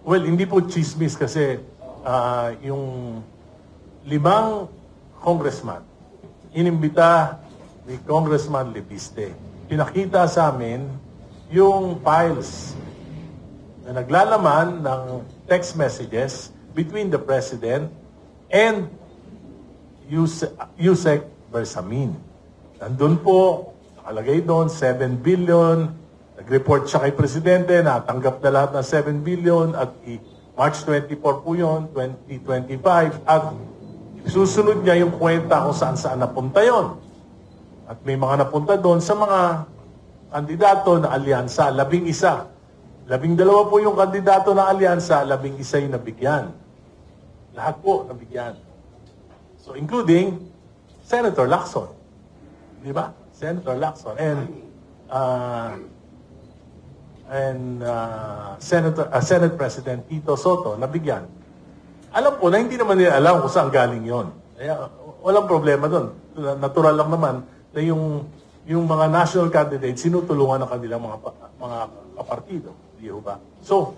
Well, hindi po chismis kasi yung 5 congressman, inimbita ni Congressman Lebiste. Pinakita sa amin yung files na naglalaman ng text messages between the President and Yusek Bersamin. Nandun po, nakalagay doon, 7 billion. Nag-report siya kay Presidente, natanggap na lahat ng 7 billion at March 24 po yun, 2025. At susunod niya yung kwenta kung saan-saan napunta yon. At may mga napunta doon sa mga kandidato na alyansa, 11. 12 po yung kandidato na alyansa, 11 yung nabigyan. Lahat po nabigyan. So including Senator Lacson. Di ba? Senator Lacson. And Senate President Tito Soto nabigyan. Alam po na hindi naman nila alam kung saan galing yon. Kaya walang problema doon. Natural lang naman na yung mga national candidates sinutulungan ng kanilang mga kapartido. Di ba? So,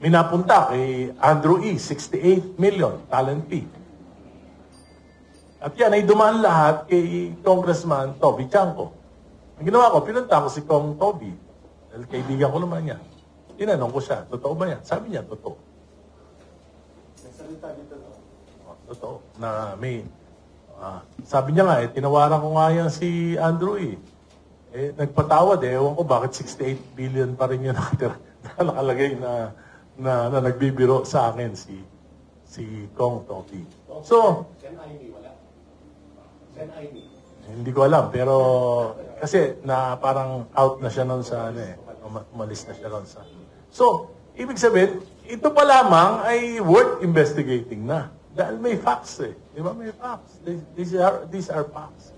minapunta kay Andrew E. 68 million talent fee. At yan ay dumaan lahat kay Congressman Toby Chanco. Ang ginawa ko, pinunta ko si Kong Toby. Dahil kaibigan ko naman yan. Tinanong ko siya, totoo ba yan? Sabi niya, totoo. Nagsalita dito. Totoo. Na may, sabi niya nga, tinawaran ko nga yan si Andrew E. Nagpatawad ewan ko bakit 68 billion pa rin yung nakalagay na nagbibiro sa akin si Kong Toby. So, hindi ko alam, pero kasi na parang out na siya noon sa umalis na siya noon sa. So, ibig sabihin, ito pa lamang ay worth investigating na. Dahil may facts eh. Di ba? May facts. These are facts.